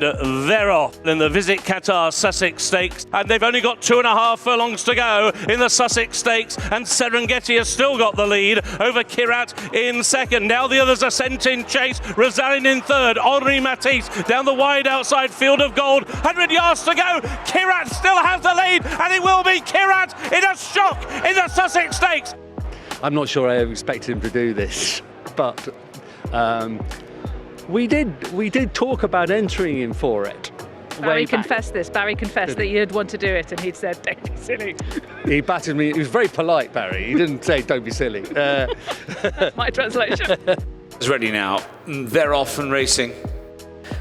And they're off in the Visit Qatar Sussex Stakes. And they've only got 2.5 furlongs to go in the Sussex Stakes. And Serengeti has still got the lead over Qirat in second. Now the others are sent in chase. Rosalyn in third. Henri Matisse down the wide outside Field of Gold. 100 yards to go. Qirat still has the lead. And it will be Qirat in a shock in the Sussex Stakes. I'm not sure I expected him to do this, but we did talk about entering him for it. Barry confessed this. Barry confessed that you'd want to do it, and he'd said, "Don't be silly." He batted me. He was very polite, Barry. He didn't say, "Don't be silly." That's my translation. It's ready now. They're off and racing.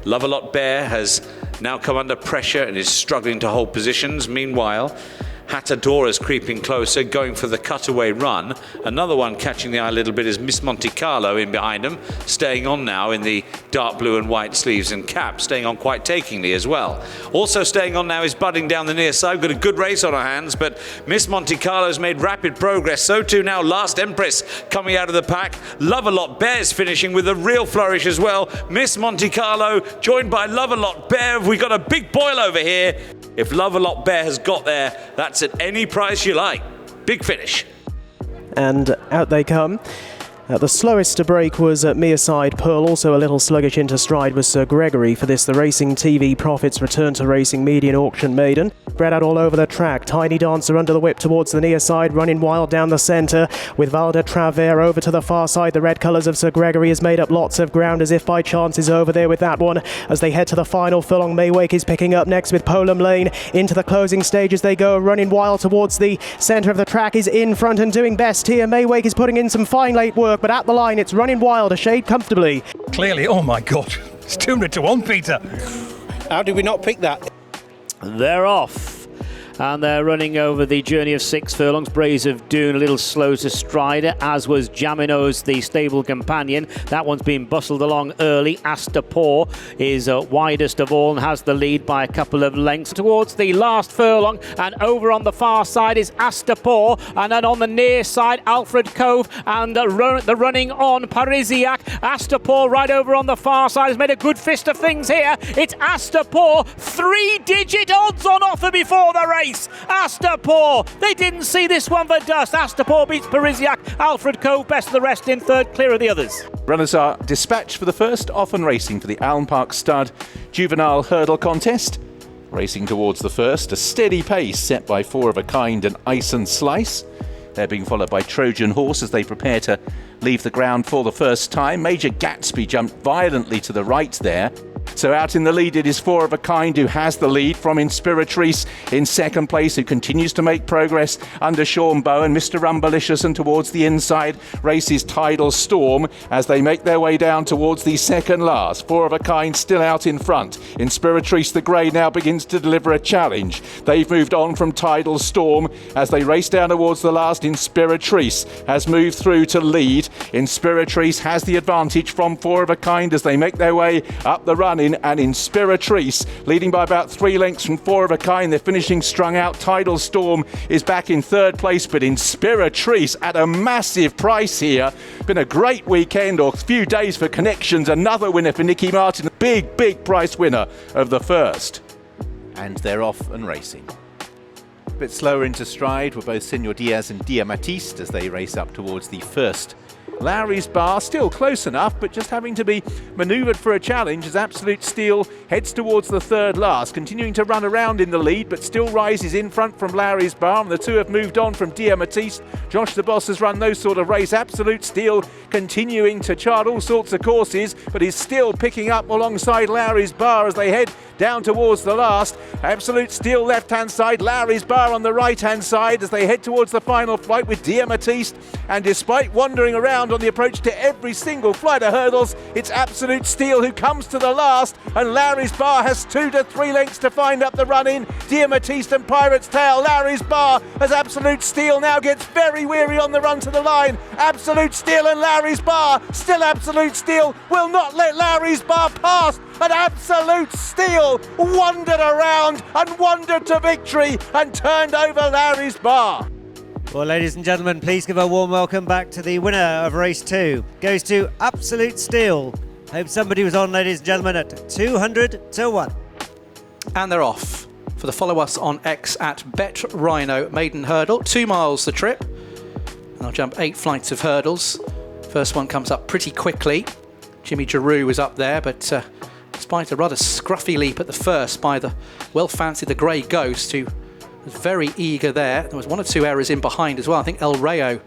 Lovealot Bear has now come under pressure and is struggling to hold positions. Meanwhile, Astapor is creeping closer, going for the cutaway run. Another one catching the eye a little bit is Miss Monte Carlo in behind him, staying on now in the dark blue and white sleeves and cap, staying on quite takingly as well. Also staying on now is Budding down the near side. We've got a good race on our hands, but Miss Monte Carlo's made rapid progress. So too now Last Empress coming out of the pack. Lovealot Bear's finishing with a real flourish as well. Miss Monte Carlo joined by Lovealot Bear. We've got a big boil over here. If Lovealot Bear has got there, that's at any price you like. Big finish. And out they come. The slowest to break was Mere Side Pearl, also a little sluggish into stride was Sir Gregory. For this, the Racing TV Profits return to racing median auction maiden. Spread out all over the track. Tiny Dancer under the whip towards the near side, running wild down the centre. With Valda Travers over to the far side, the red colours of Sir Gregory has made up lots of ground as if by chance is over there with that one. As they head to the final furlong, Maywake is picking up next with Polam Lane. Into the closing stage as they go, running wild towards the centre of the track, is in front and doing best here. Maywake is putting in some fine late work, but at the line it's Running Wild, a shade comfortably. Clearly, oh my God, it's 200-1, Peter. How did we not pick that? They're off. And they're running over the journey of 6 furlongs. Braes of Doon a little slow to stride, as was Jaminos, the stable companion. That one's been bustled along early. Astapor is widest of all and has the lead by a couple of lengths towards the last furlong. And over on the far side is Astapor. And then on the near side, Alfred Cove and the running on Parisiac. Astapor right over on the far side has made a good fist of things here. It's Astapor, 3-digit odds on offer before the race. Astapor, they didn't see this one for dust. Astapor beats Parisiac. Alfred Cove best of the rest in third, clear of the others. Runners are dispatched for the first, off and racing for the Allen Park Stud Juvenile Hurdle Contest. Racing towards the first, a steady pace set by Four of a Kind and Ice and Slice. They're being followed by Trojan Horse as they prepare to leave the ground for the first time. Major Gatsby jumped violently to the right there. So out in the lead it is Four of a Kind who has the lead from Inspiratrice in second place, who continues to make progress under Sean Bowen. Mr. Rumbalicious, and towards the inside races Tidal Storm as they make their way down towards the second last. Four of a Kind still out in front. Inspiratrice the Grey now begins to deliver a challenge. They've moved on from Tidal Storm as they race down towards the last. Inspiratrice has moved through to lead. Inspiratrice has the advantage from Four of a Kind as they make their way up the run in, and Inspiratrice leading by about 3 lengths from Four of a Kind. They're finishing strung out. Tidal Storm is back in third place, but Inspiratrice at a massive price here. Been a great weekend, or few days for Connections. Another winner for Nicky Martin, big price winner of the first. And they're off and racing. A bit slower into stride were both Senor Diaz and Dia Matiste as they race up towards the first. Larry's Bar still close enough, but just having to be manoeuvred for a challenge as Absolute Steel heads towards the third last, continuing to run around in the lead, but still rises in front from Larry's Bar, and the two have moved on from Dia Matiste. Josh the Boss has run no sort of race. Absolute Steel continuing to chart all sorts of courses, but is still picking up alongside Larry's Bar as they head down towards the last. Absolute Steel left-hand side, Larry's Bar on the right-hand side as they head towards the final flight with Dia Matiste. And despite wandering around on the approach to every single flight of hurdles, it's Absolute Steel who comes to the last, and Larry's Bar has 2 to 3 lengths to find up the run-in. Dia Matiste and Pirate's Tail. Larry's Bar as Absolute Steel now gets very weary on the run to the line. Absolute Steel and Larry's Bar. Still Absolute Steel will not let Larry's Bar pass, and Absolute Steel wandered around and wandered to victory and turned over Larry's Bar. Well, ladies and gentlemen, please give a warm welcome back to the winner of race 2. Goes to Absolute Steel. Hope somebody was on, ladies and gentlemen, at 200 to 1. And they're off. For the follow us on X at Bet Rhino Maiden Hurdle. 2 miles the trip. And I'll jump 8 flights of hurdles. First one comes up pretty quickly. Jimmy Giroux was up there, but despite a rather scruffy leap at the first by the well-fancied the Grey Ghost, who was very eager there. There was 1 or 2 errors in behind as well. I think El Rayo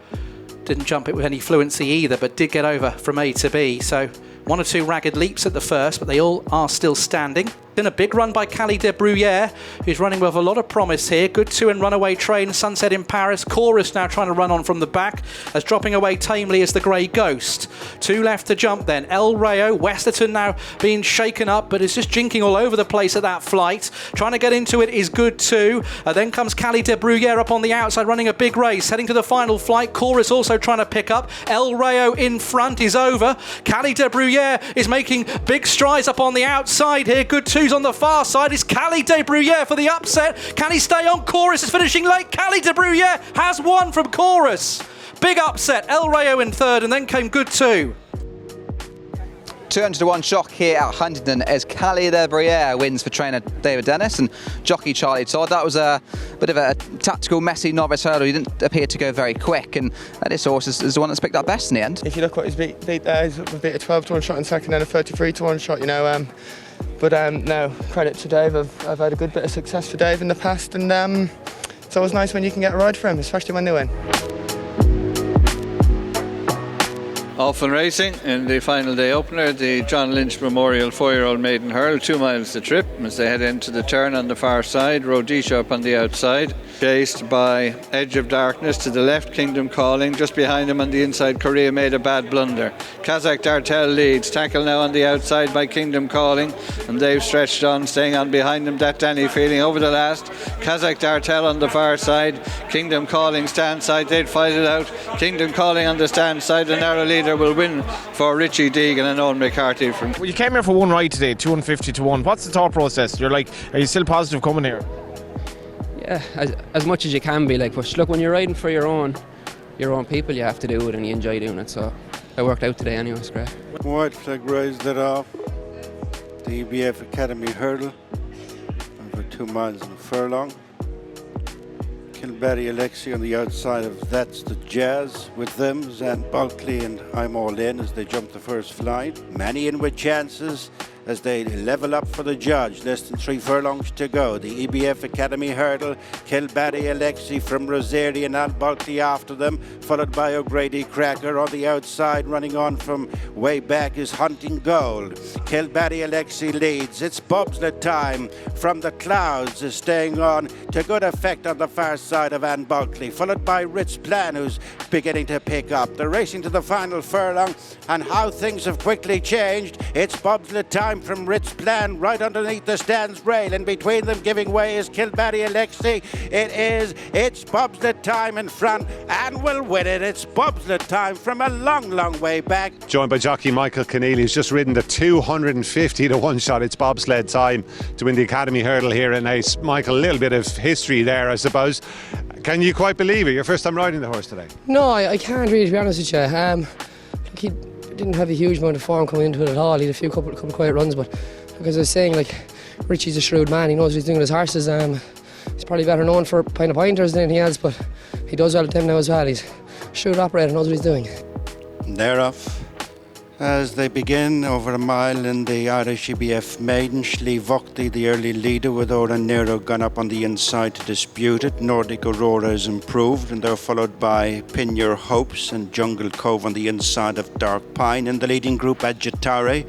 didn't jump it with any fluency either, but did get over from A to B. So 1 or 2 ragged leaps at the first, but they all are still standing. Then a big run by Kally Des Bruyeres, who's running with a lot of promise here. Good 2 in Runaway Train, Sunset in Paris. Chorus now trying to run on from the back, as dropping away tamely as the Grey Ghost. 2 left to jump then. El Rayo, Westerton now being shaken up, but is just jinking all over the place at that flight. Trying to get into it is Good 2. Then comes Kally Des Bruyeres up on the outside, running a big race, heading to the final flight. Chorus also trying to pick up. El Rayo in front is over. Kally Des Bruyeres is making big strides up on the outside here. Good 2's on the far side. Is Kally Des Bruyeres for the upset. Can he stay on? Chorus is finishing late. Kally Des Bruyeres has won from Chorus. Big upset. El Rayo in third, and then came Good 2. 200 to 1 shock here at Huntingdon as Kally Des Bruyeres wins for trainer David Dennis and jockey Charlie Todd. That was a bit of a tactical, messy novice hurdle. He didn't appear to go very quick, and this horse is the one that's picked up best in the end. If you look what he's beat there, he's beat a 12 to 1 shot in second and a 33 to 1 shot, you know. But no, credit to Dave. I've had a good bit of success for Dave in the past, and it's always nice when you can get a ride for him, especially when they win. Off and racing in the final day opener, the John Lynch Memorial 4-year-old maiden hurl, 2 miles the trip as they head into the turn on the far side. Rhodesia up on the outside, chased by Edge of Darkness to the left, Kingdom Calling. Just behind him on the inside, Korea made a bad blunder. Kazakh Dartel leads, tackle now on the outside by Kingdom Calling, and they've stretched on, staying on behind him. That Danny Feeling over the last. Kazakh Dartel on the far side, Kingdom Calling stand side, they'd fight it out. Kingdom Calling on the stand side, the narrow leader will win for Richie Deegan and Owen McCarthy. Well, you came here for one ride today, 250 to 1. What's the thought process? Are you still positive coming here? Yeah, as much as you can be. But look, when you're riding for your own people, you have to do it and you enjoy doing it. So it worked out today anyway. It's great. White flag raised it off. The EBF Academy hurdle over 2 miles and a furlong. Kilbarry Alexi on the outside of That's the Jazz. With them, Zan Bulkley and I'm All In as they jump the first flight. Many in with chances as they level up for the judge. Less than 3 furlongs to go. The EBF Academy hurdle. Kilbarry Alexi from Rosary and Al Bulkley after them, followed by O'Grady Cracker on the outside. Running on from way back is Hunting Gold. Kilbarry Alexi leads. It's Bobsled time from the clouds is staying on to good effect on the far side of Ann Bulkley, followed by Ritz Plan, who's beginning to pick up. They're racing to the final furlong, and how things have quickly changed. It's Bobsled time from Ritz Plan, right underneath the stands rail, and between them giving way is Kilbarry Alexi. It's Bobsled time in front, and will win it. It's Bobsled time from a long way back. Joined by jockey Michael Keneally, who's just ridden the 250 to 1 shot. It's Bobsled time to win the Academy hurdle here at Nice. Michael, a little bit of history there, I suppose. Can you quite believe it? Your first time riding the horse today? No, I can't really, to be honest with you. Look, he didn't have a huge amount of form coming into it at all. He had a couple quiet runs, but as I was saying, Richie's a shrewd man. He knows what he's doing with his horses. He's probably better known for Pint of Pointers than he has, but he does well at them now as well. He's a shrewd operator, knows what he's doing. They're off as they begin over a mile in the Irish EBF maiden. Slieve Vokti, the early leader, with Oran Nero gone up on the inside to dispute it. Nordic Aurora is improved, and they're followed by Pin Your Hopes and Jungle Cove on the inside of Dark Pine. In the leading group, Agitare,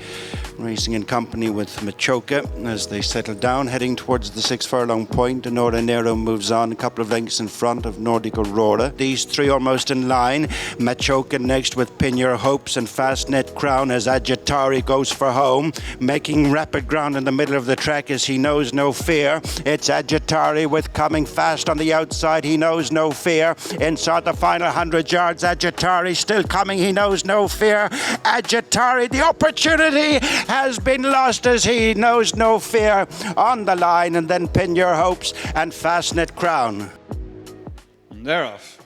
racing in company with Machoka as they settle down, heading towards the 6 furlong point, and Oran Nero moves on a couple of lengths in front of Nordic Aurora. These 3 almost in line. Machoka next with Pin Your Hopes and Fastnet Crown as Agitari goes for home, making rapid ground in the middle of the track as He Knows No Fear. It's Agitari with Coming Fast on the outside. He Knows No Fear. Inside the final 100 yards, Agitari still coming. He Knows No Fear. Agitari, the opportunity has been lost as He Knows No Fear on the line, and then Pin Your Hopes and Fastnet Crown. And they're off.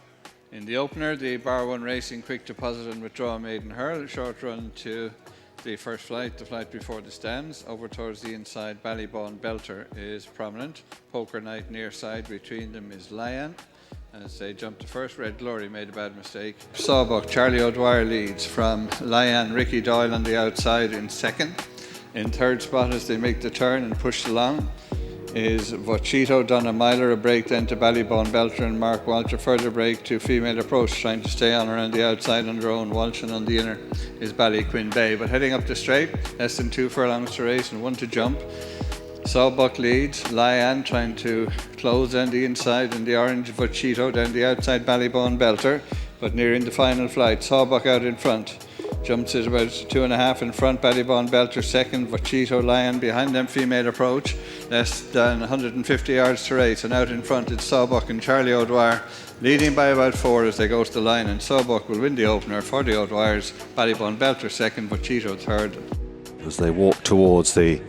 In the opener, the Bar 1 Racing Quick Deposit and Withdraw Maiden Hurl, a short run to The first flight, the flight before the stands, over towards the inside, Ballybourne Belter is prominent. Poker Night near side, between them is Lion. As they jump to first, Red Glory made a bad mistake. Sawbuck, Charlie O'Dwyer leads from Lion, Ricky Doyle on the outside in second. In third spot as they make the turn and push along is Vochito, Donna Myler, a break then to Ballybourne Belter and Mark Walsh, a further break to Female Approach, trying to stay on around the outside under Owen Walsh, and on the inner is Ballyquin Bay. But heading up the straight, less than 2 furlongs to race and 1 to jump. Sawbuck leads, Lion trying to close down the inside, and the orange Vochito down the outside Ballybourne Belter, but nearing the final flight, Sawbuck out in front. Jumps at about 2.5 in front, Ballybourne Belter second, Vochito, Lion behind them, Female Approach, less than 150 yards to race, and out in front it's Sawbuck and Charlie O'Dwyer, leading by about 4 as they go to the line, and Sawbuck will win the opener for the O'Dwyers, Ballybourne Belter second, Vochito third. As they walk towards the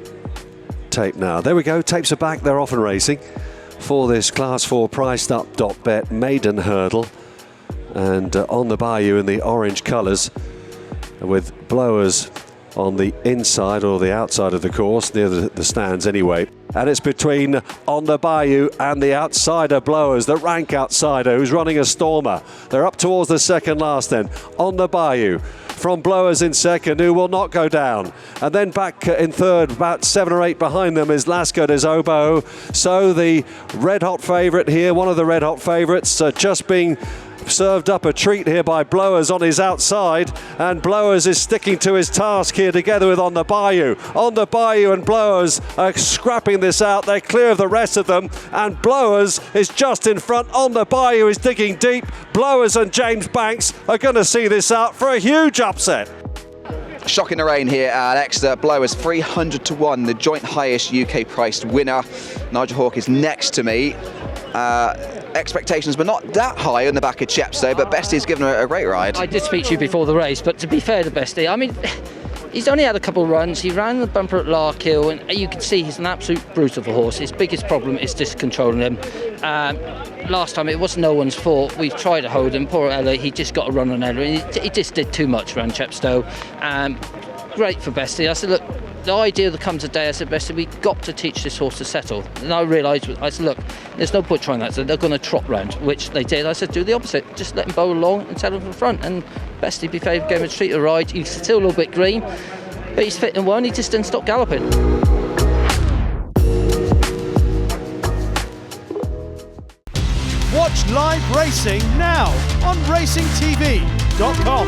tape now. There we go, tapes are back, they're off and racing for this Class 4 priced up .bet maiden hurdle, and on the bayou in the orange colours with blowers on the inside or the outside of the course, near the stands anyway. And it's between On the Bayou and the outsider Blowers, the rank outsider who's running a stormer. They're up towards the second last then. On the Bayou from Blowers in second, who will not go down. And then back in third, about 7 or 8 behind them, is Lasco des Obo. So the red hot favourite here, one of the red hot favourites, just being served up a treat here by Blowers on his outside, and Blowers is sticking to his task here together with On the Bayou. On the Bayou and Blowers are scrapping this out. They're clear of the rest of them, and Blowers is just in front. On the Bayou is digging deep. Blowers and James Banks are going to see this out for a huge upset. Shock in the rain here at Exeter. Blowers 300 to 1, the joint highest UK priced winner. Nigel Hawke is next to me. Expectations were not that high on the back of Chepstow, but Bestie's given her a great ride. I did speak to you before the race, but to be fair to Bestie, I mean, he's only had a couple of runs. He ran the bumper at Larkhill, and you can see he's an absolute brute of a horse. His biggest problem is just controlling him. Last time it was no one's fault. We've tried to hold him. Poor Ella, he just got a run on Ella. He just did too much around Chepstow. Great for Bestie. I said, look, the idea that comes a day, I said, Bestie, we've got to teach this horse to settle. And I realised, I said, look, there's no point trying that. So they're going to trot round, which they did. I said, do the opposite. Just let him bowl along and settle from the front. And Bestie behaved, gave him a treat to ride. He's still a little bit green, but he's fit and well, and he just didn't stop galloping. Watch live racing now on racingtv.com.